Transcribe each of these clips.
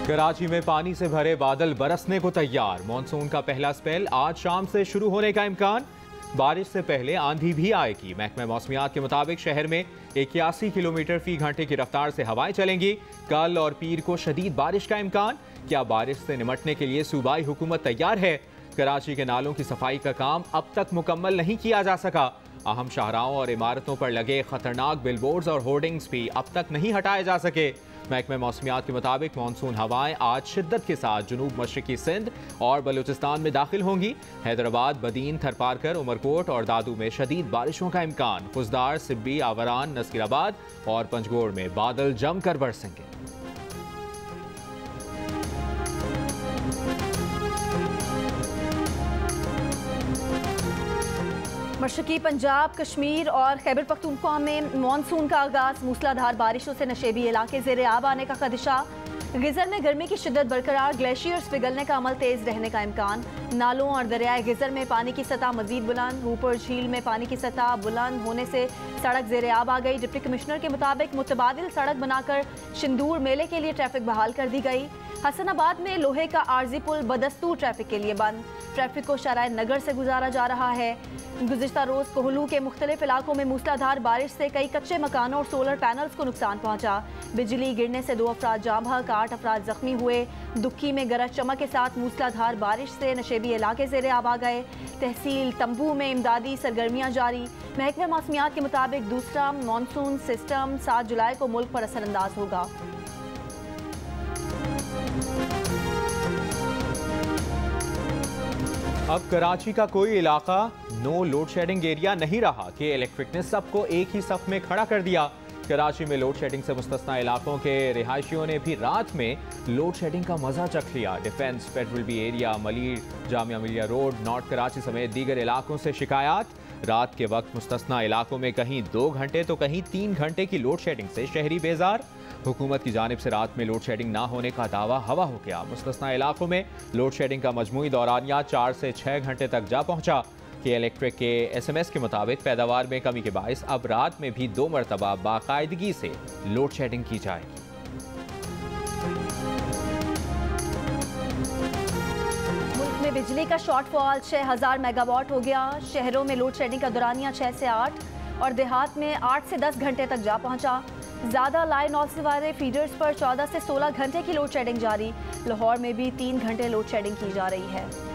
कराची में पानी से भरे बादल बरसने को तैयार। मॉनसून का पहला स्पेल आज शाम से शुरू होने का इम्कान। बारिश से पहले आंधी भी आएगी। महकमा मौसमियात के मुताबिक शहर में 81 किलोमीटर फी घंटे की रफ्तार से हवाएं चलेंगी। कल और पीर को शदीद बारिश का इम्कान। क्या बारिश से निमटने के लिए सूबाई हुकूमत तैयार है? कराची के नालों की सफाई का काम अब तक मुकम्मल नहीं किया जा सका। अहम शाहराहों और इमारतों पर लगे खतरनाक बिलबोर्ड्स और होर्डिंग्स भी अब तक नहीं हटाए जा सके। महकमा मौसमियात के मुताबिक मानसून हवाएं आज शिद्दत के साथ जुनूब मशरकी सिंध और बलूचिस्तान में दाखिल होंगी। हैदराबाद, बदीन, थरपारकर, उमरकोट और दादू में शदीद बारिशों का इम्कान। फुजदार, सिब्बी, आवरान, नसीराबाद और पंजगोड़ में बादल जमकर बरसेंगे। मशरकी पंजाब, कश्मीर और खैबर पख्तूनख्वा में मानसून का आगाज। मूसलाधार बारिशों से नशेबी इलाके ज़ेरे आब आने का खदशा। गिजर में गर्मी की शिद्दत बरकरार। ग्लेशियर्स पिघलने का अमल तेज रहने का इम्कान। नालों और दरियाए गिजर में पानी की सतह मजीद बुलंद। रूपर झील में पानी की सतह बुलंद होने से सड़क ज़ेरे आब आ गई। डिप्टी कमिश्नर के मुताबिक मुतबादिल सड़क बनाकर शिंदूर मेले के लिए ट्रैफिक बहाल कर दी गई। हसनाबाद में लोहे का आर्जी पुल बदस्तूर ट्रैफिक के लिए बंद। ट्रैफिक को शराय नगर से गुजारा जा रहा है। गुज़िश्ता रोज़ कोहलू के मुख्तलिफ इलाकों में मूसलाधार बारिश से कई कच्चे मकानों और सोलर पैनल्स को नुकसान पहुंचा। बिजली गिरने से 2 अफराद जाँ बहक, 8 अफराद जख्मी हुए। दुक्की में गरज चमक के साथ मूसलाधार बारिश से नशेबी इलाके ज़ेरे आब आ गए। तहसील तंबू में इमदादी सरगर्मियाँ जारी। महकमा मौसमियात के मुताबिक दूसरा मानसून सिस्टम 7 जुलाई को मुल्क पर असरअंदाज होगा। अब कराची का कोई इलाका नो लोड शेडिंग एरिया नहीं रहा कि इलेक्ट्रिक ने सबको एक ही सफ में खड़ा कर दिया। कराची में लोड शेडिंग से मुस्तस्ना इलाकों के रिहायशियों ने भी रात में लोड शेडिंग का मजा चख लिया। Defence, federal B area, Malir, Jamia Millia road, north Karachi समेत दीगर इलाकों से शिकायत। रात के वक्त मुस्तस्ना इलाकों में कहीं 2 घंटे तो कहीं 3 घंटे की लोड शेडिंग से शहरी बेजार। हुकूमत की जानिब से रात में लोड शेडिंग ना होने का दावा हवा हो गया। मुस्तस्ना इलाकों में लोड शेडिंग का मजमूई दौरानिया 4 से 6 घंटे तक जा पहुंचा। कि इलेक्ट्रिक के SMS के मुताबिक पैदावार में कमी के बायस अब रात में भी 2 मरतबा बाकायदगी से लोड शेडिंग की जाएगी। मुल्क में बिजली का शॉर्टफॉल 6000 मेगावाट हो गया। शहरों में लोड शेडिंग का दौरानिया 6 से 8 और देहात में 8 से 10 घंटे तक जा पहुंचा। ज़्यादा लाइन ऑफ वाले फीडर्स पर 14 से 16 घंटे की लोड शेडिंग जारी। लाहौर में भी 3 घंटे लोड शेडिंग की जा रही है।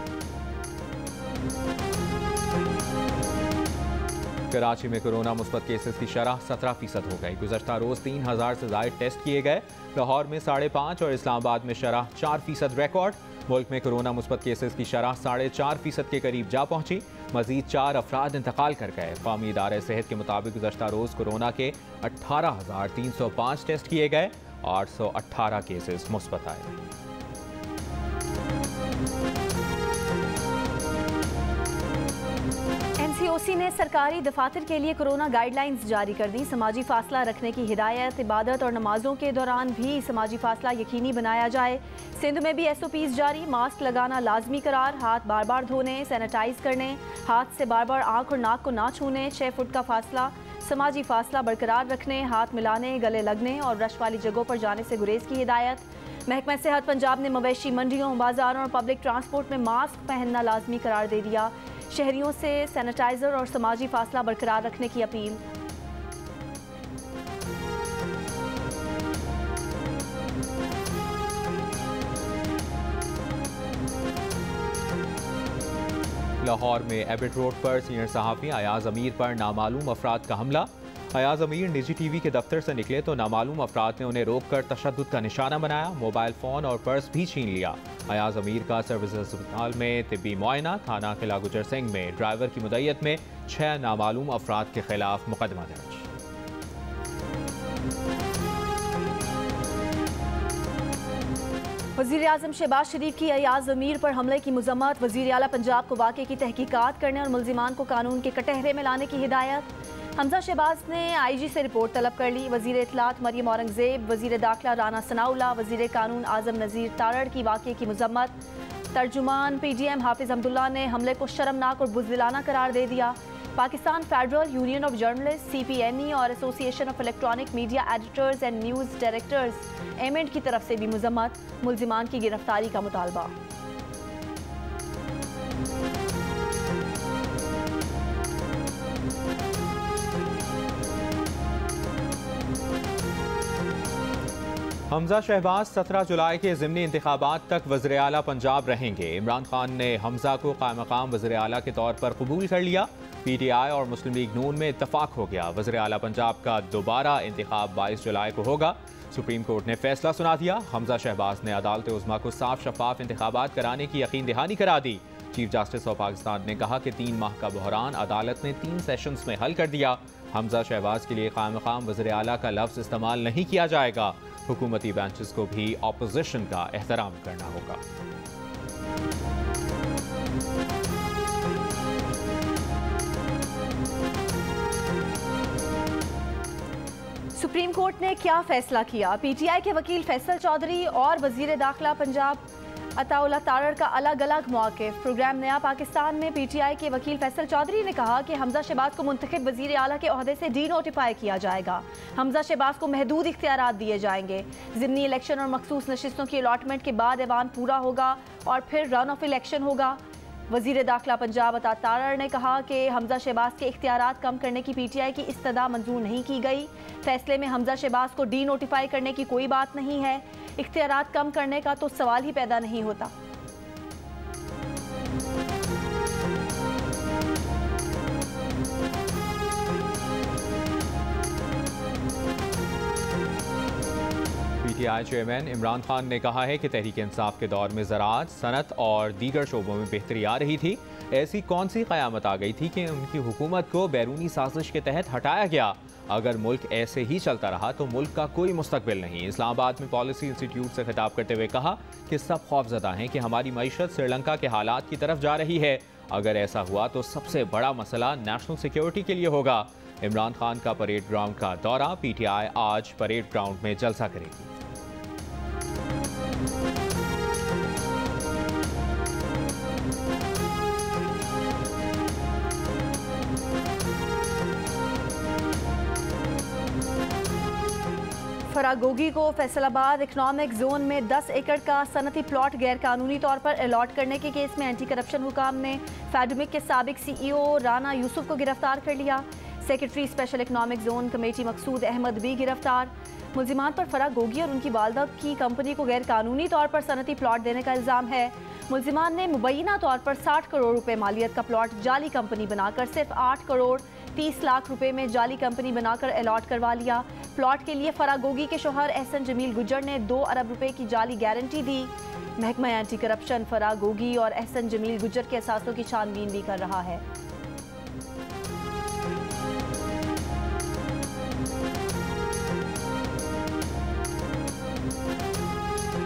कराची में कोरोना मुस्बत केसेस की शरह 17% हो गई। गुज़श्ता रोज़ 3000 से ज़ायद टेस्ट किए गए। लाहौर में 5.5 और इस्लामाबाद में शरह 4% रिकॉर्ड। मुल्क में कोरोना मुस्बत केसेस की शरह 4.5% के करीब जा पहुंची। मजीद 4 अफराद इंतकाल कर गए। कौमी इदारे सेहत के मुताबिक गुज़श्ता रोज़ कोरोना के 18,305 टेस्ट किए गए। 818 केसेस मुस्बत आए। NCOC ने सरकारी दफातर के लिए कोरोना गाइडलाइंस जारी कर दी। समाजी फासला रखने की हिदायत। इबादत और नमाजों के दौरान भी समाजी फासला यकीनी बनाया जाए। सिंध में भी SOPs जारी। मास्क लगाना लाजमी करार। हाथ बार बार धोने, सैनिटाइज करने, हाथ से बार बार आँख और नाक को ना छूने। 6 फुट का फासला। समाजी फासला बरकरार रखने, हाथ मिलाने, गले लगने और रश वाली जगहों पर जाने से गुरेज की हिदायत। महकमा सेहत पंजाब ने मवेशी मंडियों, बाजारों और पब्लिक ट्रांसपोर्ट में मास्क पहनना लाजमी करार दे दिया। शहरियों से सैनिटाइजर और समाजी फासला बरकरार रखने की अपील। लाहौर में एबिट रोड पर सीनियर सहाफ़ी अयाज अमीर पर नामालूम अफराद का हमला। अयाज अमीर निजी TV के दफ्तर से निकले तो नामालूम अफराद ने उन्हें रोककर तशद्दुद का निशाना बनाया। मोबाइल फ़ोन और पर्स भी छीन लिया। अयाज अमीर का सर्विस अस्पताल में तिब्बी मुआयना। थाना किला गुजर सिंह में ड्राइवर की मुद्दत में 6 नामालूम अफराद के खिलाफ मुकदमा दर्ज। वज़ीर आज़म शहबाज शरीफ की अयाज अमीर पर हमले की मज़म्मत। वज़ीर आला पंजाब को वाक़े की तहकीकात करने और मुल्ज़िमान को कानून के कटहरे में लाने की हिदायत। हमजा शहबाज ने IG से रिपोर्ट तलब कर ली। वज़ीर इत्तलात मरियम औरंगज़ेब, वज़ीर दाखिला राना सनाउल्लाह, वज़ीर कानून आज़म नज़ीर तारड़ की वाक़े की मज़म्मत। तर्जुमान PDM हाफिज़ अब्दुल्ला ने हमले को शर्मनाक और बुज़दिलाना करार दे दिया। Pakistan federal union of journalist CPNE और association of electronic media editors and news directors एमेंट की तरफ से भी मुजम्मत, मुल्जिमान की गिरफ्तारी का मुतालबा। हमजा शहबाज 17 जुलाई के ज़िमनी इंतखाबात तक वज़ीर आला पंजाब रहेंगे। इमरान खान ने हमजा को क़ायम-मक़ाम वज़ीर आला के तौर पर कबूल कर लिया। PTI और मुस्लिम लीग नून में इत्तफाक हो गया। वज़ीर आला पंजाब का दोबारा इंतखाब 22 जुलाई को होगा। सुप्रीम कोर्ट ने फैसला सुना दिया। हमजा शहबाज ने अदालत उज़्मा को साफ शफाफ इंतखाबात कराने की यकीन दहानी करा दी। चीफ जस्टिस ऑफ पाकिस्तान ने कहा कि 3 माह का बहरान अदालत ने 3 सेशंस में हल कर दिया। हमजा शहबाज के लिए क़ायम-मक़ाम वज़ीर आला का लफ्ज़ इस्तेमाल नहीं किया जाएगा। हुकूमती बेंचेस को भी ऑपोजिशन का एहतराम करना होगा। सुप्रीम कोर्ट ने क्या फैसला किया? PTI के वकील फैसल चौधरी और वजीर दाखिला पंजाब अताउल्लाह तारड़ का अलग अलग मौक़िफ़। प्रोग्राम नया पाकिस्तान में PTI के वकील फैसल चौधरी ने कहा कि हमजा शहबाज को मुंतखब वज़ीर आला के ओहदे से डी-नोटिफाई किया जाएगा। हमजा शहबाज को महदूद इख्तियारात दिए जाएंगे। ज़िमनी इलेक्शन और मखसूस नशिस्तों की अलॉटमेंट के बाद ऐवान पूरा होगा और फिर रन ऑफ इलेक्शन होगा। वज़ीर दाखिला पंजाब अताउल्लाह तारड़ ने कहा कि हमजा शहबाज के इख्तियारात कम करने की PTI की इस्तदा मंजूर नहीं की गई। फैसले में हमजा शहबाज को डी-नोटिफाई करने की कोई बात नहीं है। इख्तियारात कम करने का तो सवाल ही पैदा नहीं होता। PTI चेयरमैन इमरान खान ने कहा है कि तहरीक इंसाफ के दौर में ज़राअत, सनत और दीगर शोबों में बेहतरी आ रही थी। ऐसी कौन सी क़यामत आ गई थी कि उनकी हुकूमत को बैरूनी साजिश के तहत हटाया गया? अगर मुल्क ऐसे ही चलता रहा तो मुल्क का कोई मुस्तकबिल नहीं। इस्लामाबाद में पॉलिसी इंस्टीट्यूट से खिताब करते हुए कहा कि सब खौफजदा हैं कि हमारी मईशत श्रीलंका के हालात की तरफ जा रही है। अगर ऐसा हुआ तो सबसे बड़ा मसला नेशनल सिक्योरिटी के लिए होगा। इमरान खान का परेड ग्राउंड का दौरा। PTI आज परेड ग्राउंड में जलसा करेगी। फरागोगी को फैसलाबाद इकनॉमिक जोन में 10 एकड़ का सनती प्लॉट गैर कानूनी तौर पर अलॉट करने के केस में एंटी करप्शन हुकाम ने फैडमिक के साबिक CEO राना यूसुफ को गिरफ्तार कर लिया। Secretary special economic zone committee Maqsood Ahmed भी गिरफ्तार। मुल्जिमान पर फरागोगी और उनकी वालदा की कंपनी को गैर कानूनी तौर पर सनती प्लॉट देने का इल्ज़ाम है। मुल्जिमान ने मुबैना तौर पर 60 करोड़ रुपए मालियत का प्लॉट जाली कंपनी बनाकर सिर्फ 8 करोड़ 30 लाख रुपए में जाली कंपनी बनाकर अलॉट करवा लिया। प्लॉट के लिए फरागोगी के शोहर एहसन जमील गुज्जर ने 2 अरब रुपए की जाली गारंटी दी। महकमा एंटी करप्शन फरागोगी और एहसन जमील गुज्जर के असासों की छानबीन भी कर रहा है।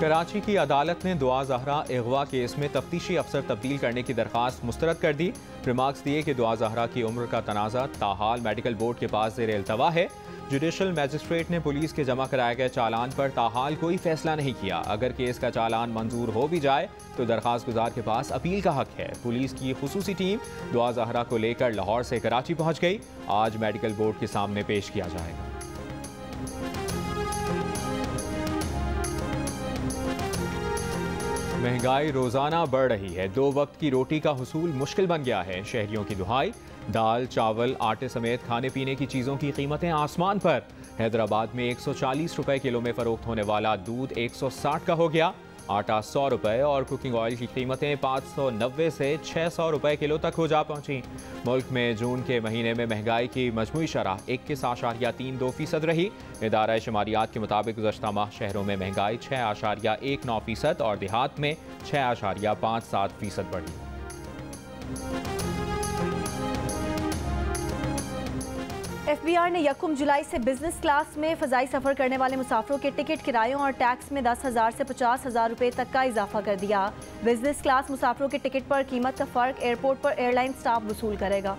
कराची की अदालत ने दुआ ज़हरा अगवा केस में तफ्तीशी अफसर तब्दील करने की दरख्वास्त मुस्तरद कर दी। रिमार्क्स दिए कि दुआ ज़हरा की उम्र का तनाज़ा ताहाल मेडिकल बोर्ड के पास ज़ेर इल्तवा है। जुडिशल मैजिस्ट्रेट ने पुलिस के जमा कराए गए चालान पर ताहाल कोई फैसला नहीं किया। अगर केस का चालान मंजूर हो भी जाए तो दरख्वास्त गुजार के पास अपील का हक है। पुलिस की खुसूसी टीम दुआ ज़हरा को लेकर लाहौर से कराची पहुंच गई। आज मेडिकल बोर्ड के सामने पेश किया जाएगा। महंगाई रोजाना बढ़ रही है। 2 वक्त की रोटी का हुसूल मुश्किल बन गया है। शहरियों की दुहाई, दाल, चावल, आटे समेत खाने पीने की चीज़ों की कीमतें आसमान पर। हैदराबाद में 140 रुपए किलो में फरोख्त होने वाला दूध 160 का हो गया। आटा 100 रुपए और कुकिंग ऑयल की कीमतें 590 से 600 रुपए किलो तक हो जा पहुंची। मुल्क में जून के महीने में महंगाई की मजमूई शरह 21.32% रही। इदारा शुमारियात के मुताबिक गुज़श्ता माह शहरों में महंगाई 6.19% और देहात में 6.57% बढ़ी। FBR ने 1 जुलाई से बिजनेस क्लास में फ़ज़ाई सफ़र करने वाले मुसाफिरों के टिकट किरायों और टैक्स में 10,000 से 50,000 रुपये तक का इजाफा कर दिया। बिजनेस क्लास मुसाफिरों के टिकट पर कीमत का फ़र्क एयरपोर्ट पर एयरलाइन स्टाफ वसूल करेगा।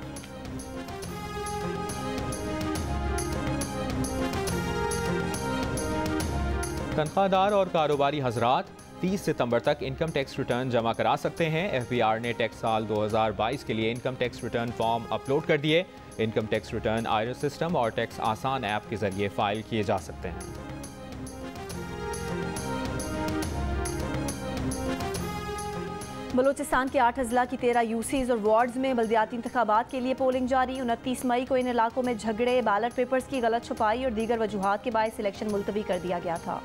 तनख्वाहदार और कारोबारी हजरात, 30 सितंबर तक इनकम टैक्स रिटर्न जमा करा सकते हैं। FBR ने टैक्स साल 2022 के लिए income tax return form upload कर दिए। Income tax return IRIS system और टैक्स आसान ऐप के जरिए फाइल किए जा सकते हैं। बलूचिस्तान के 8 अजला की 13 यूसीज और वार्ड्स में बल्दियाती इंतखाबात के लिए पोलिंग जारी। 29 मई को इन इलाकों में झगड़े, बैलेट पेपर्स की गलत छपाई और दीगर वजूहात के बायस सिलेक्शन मुलतवी कर दिया गया था।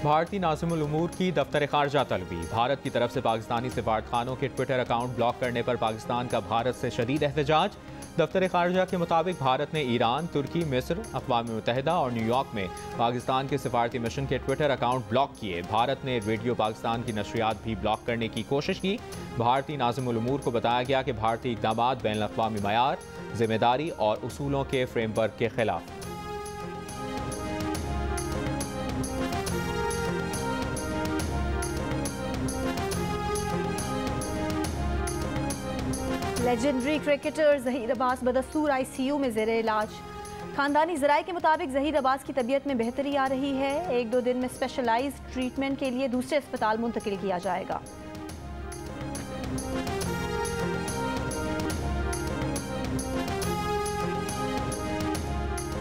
भारतीय नाज़िमुल उमूर की दफ्तर खारजा तलबी। भारत की तरफ से पाकिस्तानी सिफारतखानों के ट्विटर अकाउंट ब्लॉक करने पर पाकिस्तान का भारत से शदीद एहतजाज। दफ्तर खारजा के मुताबिक भारत ने ईरान, तुर्की, मिस्र, अक़वाम मुत्तहिदा और न्यूयॉर्क में पाकिस्तान के सिफारती मिशन के ट्विटर अकाउंट ब्लॉक किए। भारत ने रेडियो पाकिस्तान की नशरियात भी ब्लॉक करने की कोशिश की। भारतीय नाज़िमुल उमूर को बताया गया कि भारतीय इक़दाम बैन अक़वामी मयार, जिम्मेदारी और उसूलों के फ्रेमवर्क के खिलाफ। लेजेंडरी क्रिकेटर ज़हीर अब्बास बदस्तूर ICU में ज़ेरे इलाज। खानदानी ज़राए के मुताबिक ज़हीर अब्बास की तबीयत में बेहतरी आ रही है। 1-2 दिन में स्पेशलाइज्ड ट्रीटमेंट के लिए दूसरे अस्पताल मुंतकिल किया जाएगा।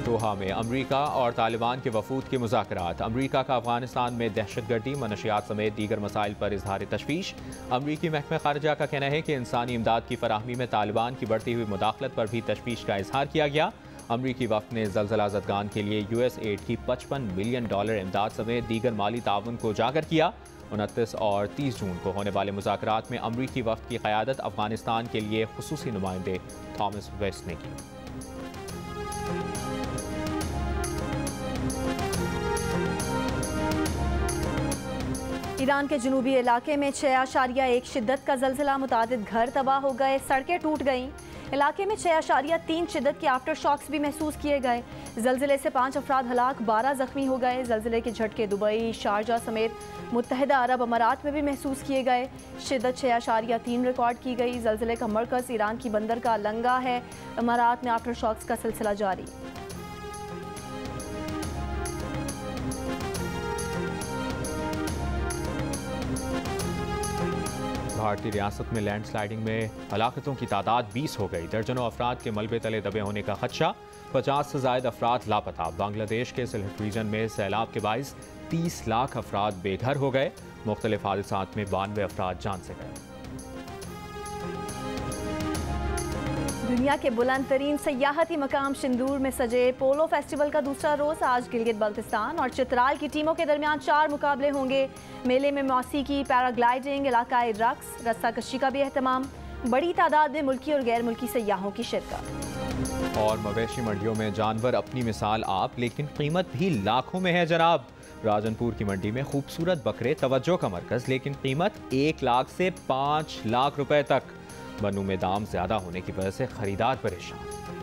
दोहा में अमरीका और तालिबान के वफूद के मुज़ाकरात। अमरीका का अफगानिस्तान में दहशतगर्दी, मनशियात समेत दीगर मसाइल पर इजहार तशवीश। अमरीकी महकमा खारजा का कहना है कि इंसानी इमदाद की फराहमी में तालिबान की बढ़ती हुई मुदाखलत पर भी तशवीश का इजहार किया गया। अमरीकी वफ़द ने ज़लज़ला ज़दगान के लिए US एड की $55 मिलियन इमदाद समेत दीगर माली ताउन को उजागर किया। 29 और 30 जून को होने वाले मुज़ाकरात में अमरीकी वफ़द की क़यादत अफगानिस्तान के लिए खुसूसी नुमाइंदे थॉमस वेस्ट ने की। ईरान के जनूबी इलाके में 6.1 शिद्दत का ज़लज़ला, मुतादिद घर तबाह हो गए, सड़कें टूट गईं। इलाके में 6.3 शिद्दत के आफ्टर शॉक्स भी महसूस किए गए। ज़लज़ले से 5 अफराद हलाक, 12 ज़ख्मी हो गए। ज़लज़ले के झटके दुबई, शारजा समेत मुत्तहिदा अरब अमारात में भी महसूस किए गए। शिद्दत 6.3 रिकॉर्ड की गई। ज़लज़ले का मरकज़ ईरान की बंदर का लंगा है। अमारात में आफ्टर शॉक्स का सिलसिला जारी। भारतीय रियासत में लैंडस्लाइडिंग में हलाकतों की तादाद 20 हो गई। दर्जनों अफराद के मलबे तले दबे होने का खदशा। 50 से ज़ायद अफराद लापता। बांग्लादेश के सिलहट रीजन में सैलाब के बाइस 30 लाख अफराद बेघर हो गए। मुख्तलिफ हादसात में 92 अफराद जान से गए। दुनिया के बुलंद तरीन सयाहती मकाम सिंदूर में सजे पोलो फेस्टिवल का दूसरा रोज आज गिलगित बल्तिस्तान और चित्राल की टीमों के दरमियान 4 मुकाबले होंगे। मेले में मौसीकी, पैराग्लाइडिंग, इलाकाई रक्स, रस्सा कशी का भी एहतमाम। बड़ी तादाद में मुल्की और गैर मुल्की सयाहों की शिरकत। और मवेशी मंडियों में जानवर अपनी मिसाल आप, लेकिन कीमत भी लाखों में है जनाब। राजनपुर की मंडी में खूबसूरत बकरे तवज्जो का मरकज, लेकिन कीमत 1 लाख से 5 लाख रुपए तक। बनू में दाम ज्यादा होने की वजह से खरीदार परेशान।